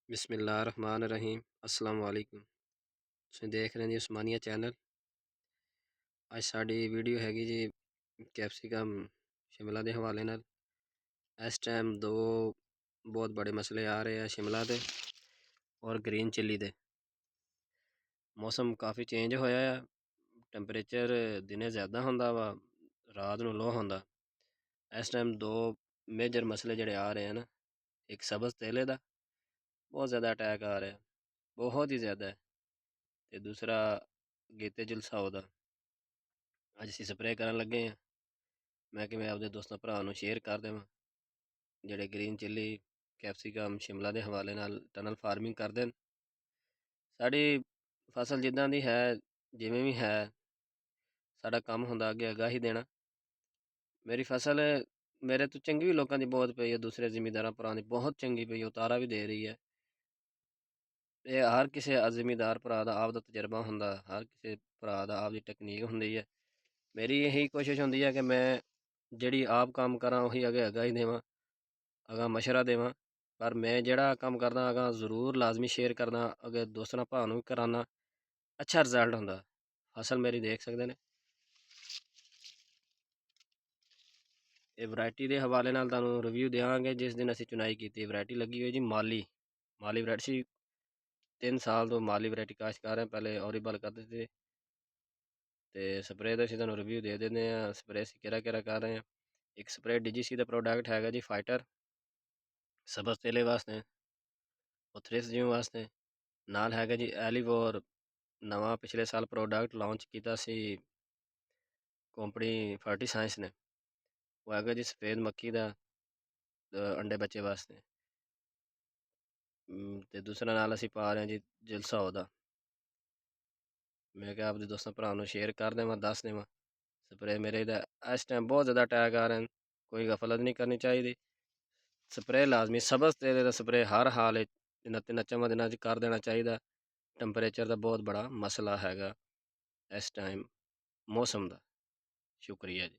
बिस्मिल्लाहिर्रहमानिर्रहीम अस्सलाम वालेकुम। ਤੁਸੀਂ ਦੇਖ ਰਹੇ ਜੀ ਉਸਮਾਨੀਆ ਚੈਨਲ। ਅੱਜ ਸਾਡੀ ਵੀਡੀਓ ਹੈਗੀ ਜੀ ਕੈਪਸਿਕਮ ਸ਼ਿਮਲਾ ਦੇ ਹਵਾਲੇ ਨਾਲ। ਇਸ ਟਾਈਮ ਦੋ ਬਹੁਤ ਬੜੇ ਮਸਲੇ ਆ ਰਹੇ ਆ ਸ਼ਿਮਲਾ ਦੇ ਔਰ ਗ੍ਰੀਨ ਚਿੱਲੀ ਦੇ। ਮੌਸਮ ਕਾਫੀ ਚੇਂਜ ਹੋਇਆ ਆ, ਟੈਂਪਰੇਚਰ ਦਿਨੇ ਜ਼ਿਆਦਾ ਹੁੰਦਾ ਵਾ, ਰਾਤ ਨੂੰ ਲੋ ਹੁੰਦਾ। ਇਸ ਟਾਈਮ ਦੋ ਮੇਜਰ ਮਸਲੇ ਜਿਹੜੇ ਆ ਰਹੇ ਹਨ, ਇੱਕ ਸਬਜ਼ ਤੇਲੇ ਦਾ ਬਹੁਤ ਜ਼ਿਆਦਾ ਅਟੈਕ ਆ ਰਿਹਾ, ਬਹੁਤ ਹੀ ਜ਼ਿਆਦਾ ਹੈ, ਤੇ ਦੂਸਰਾ ਗੀਤੇ ਜਲਸਾਓ ਦਾ। ਅੱਜ ਅਸੀਂ ਸਪਰੇਅ ਕਰਨ ਲੱਗੇ ਹਾਂ। ਮੈਂ ਕਿਵੇਂ ਆਪਦੇ ਦੋਸਤਾਂ ਭਰਾ ਨੂੰ ਸ਼ੇਅਰ ਕਰ ਦੇਵਾਂ ਜਿਹੜੇ ਗ੍ਰੀਨ ਚਿੱਲੀ ਕੈਪਸਿਕਮ ਸ਼ਿਮਲਾ ਦੇ ਹਵਾਲੇ ਨਾਲ ਟਨਲ ਫਾਰਮਿੰਗ ਕਰਦੇ ਨੇ। ਸਾਡੀ ਫਸਲ ਜਿੱਦਾਂ ਦੀ ਹੈ, ਜਿਵੇਂ ਵੀ ਹੈ, ਸਾਡਾ ਕੰਮ ਹੁੰਦਾ ਅੱਗੇ ਆਗਾਹੀ ਦੇਣਾ। ਮੇਰੀ ਫਸਲ ਮੇਰੇ ਤੋਂ ਚੰਗੀ ਵੀ ਲੋਕਾਂ ਦੀ ਬਹੁਤ ਪਈ ਹੈ, ਦੂਸਰੇ ਜ਼ਿਮੀਂਦਾਰਾਂ ਭਰਾ ਦੀ ਬਹੁਤ ਚੰਗੀ ਪਈ, ਉਤਾਰਾ ਵੀ ਦੇ ਰਹੀ ਹੈ। ਇਹ ਹਰ ਕਿਸੇ ਜ਼ਿਮੀਂਦਾਰ ਭਰਾ ਦਾ ਆਪ ਦਾ ਤਜਰਬਾ ਹੁੰਦਾ, ਹਰ ਕਿਸੇ ਭਰਾ ਦਾ ਆਪ ਦੀ ਟੈਕਨੀਕ ਹੁੰਦੀ ਹੈ। ਮੇਰੀ ਇਹੀ ਕੋਸ਼ਿਸ਼ ਹੁੰਦੀ ਹੈ ਕਿ ਮੈਂ ਜਿਹੜੀ ਆਪ ਕੰਮ ਕਰਾਂ ਉਹੀ ਅੱਗੇ ਆਗਾਹੀ ਦੇਵਾਂ, ਅਗਾ ਮਸ਼ਵਰਾ ਦੇਵਾਂ। ਪਰ ਮੈਂ ਜਿਹੜਾ ਕੰਮ ਕਰਦਾ ਅਗਾ ਜ਼ਰੂਰ ਲਾਜ਼ਮੀ ਸ਼ੇਅਰ ਕਰਦਾ, ਅਗੇ ਦੋਸਤਾਂ ਭਰਾ ਨੂੰ ਵੀ ਕਰਾਨਾ। ਅੱਛਾ ਰਿਜ਼ਲਟ ਹੁੰਦਾ। ਫਸਲ ਮੇਰੀ ਦੇਖ ਸਕਦੇ ਨੇ। ਇਹ ਵੈਰਾਈਟੀ ਦੇ ਹਵਾਲੇ ਨਾਲ ਤੁਹਾਨੂੰ ਰਿਵਿਊ ਦੇਵਾਂਗੇ। ਜਿਸ ਦਿਨ ਅਸੀਂ ਚੁਣਾਈ ਕੀਤੀ, ਵੈਰਾਈਟੀ ਲੱਗੀ ਹੋਈ ਜੀ ਮਾਲੀ ਵੈਰਾਈਟੀ ਸੀ। 3 ਸਾਲ ਤੋਂ ਮਾਲੀ ਵੈਰਾਈਟੀ ਕਾਸ਼ ਕਰ ਰਹੇ। ਪਹਿਲੇ ਔਰੀਬਲ ਕਰਦੇ ਸੀ, ਤੇ ਸਪਰੇਅ ਦਾ ਅਸੀਂ ਤੁਹਾਨੂੰ ਰਿਵਿਊ ਦੇ ਦਿੰਦੇ ਹਾਂ। ਸਪਰੇਅ ਅਸੀਂ ਕਿਹੜਾ ਕਰ ਰਹੇ ਹਾਂ। ਇੱਕ ਸਪਰੇਅ DGC ਦਾ ਪ੍ਰੋਡਕਟ ਹੈਗਾ ਜੀ ਫਾਈਟਰ, ਸਬਜ਼ ਤੇਲੇ ਵਾਸਤੇ, ਥ੍ਰਿਸ ਜਿਉਂ ਵਾਸਤੇ। ਨਾਲ ਹੈਗਾ ਜੀ ਐਲੀਵੋਰ, ਨਵਾਂ ਪਿਛਲੇ ਸਾਲ ਪ੍ਰੋਡਕਟ ਲਾਂਚ ਕੀਤਾ ਸੀ ਕੰਪਨੀ ਫਰਟੀ ਸਾਇੰਸ ਨੇ। ਉਹ ਹੈਗਾ ਜੀ ਸਫੇਦ ਮੱਖੀ ਦਾ ਅੰਡੇ ਬੱਚੇ ਵਾਸਤੇ। ਤੇ ਦੂਸਰਾ ਨਾਲ ਅਸੀਂ ਪਾ ਰਹੇ ਹਾਂ ਜੀ ਜਲਸਾਓ ਦਾ। ਮੈਂ ਕਿਹਾ ਆਪਦੇ ਦੋਸਤਾਂ ਭਰਾ ਨੂੰ ਸ਼ੇਅਰ ਕਰ ਦੇਵਾਂ, ਦੱਸ ਦੇਵਾਂ। ਸਪਰੇਅ ਮੇਰੇ ਦਾ ਇਸ ਟਾਈਮ ਬਹੁਤ ਜ਼ਿਆਦਾ ਅਟੈਕ ਆ ਰਹੇ ਨੇ, ਕੋਈ ਗਫਲਤ ਨਹੀਂ ਕਰਨੀ ਚਾਹੀਦੀ। ਸਪਰੇਅ ਲਾਜ਼ਮੀ, ਸਬਜ਼ ਤੇਲੇ ਦਾ ਸਪਰੇਅ ਹਰ ਹਾਲ ਵਿੱਚ ਇਹਨਾਂ 3 ਦਿਨਾਂ 'ਚ ਕਰ ਦੇਣਾ ਚਾਹੀਦਾ। ਟੈਂਪਰੇਚਰ ਦਾ ਬਹੁਤ ਬੜਾ ਮਸਲਾ ਹੈਗਾ ਇਸ ਟਾਈਮ ਮੌਸਮ ਦਾ। ਸ਼ੁਕਰੀਆ ਜੀ।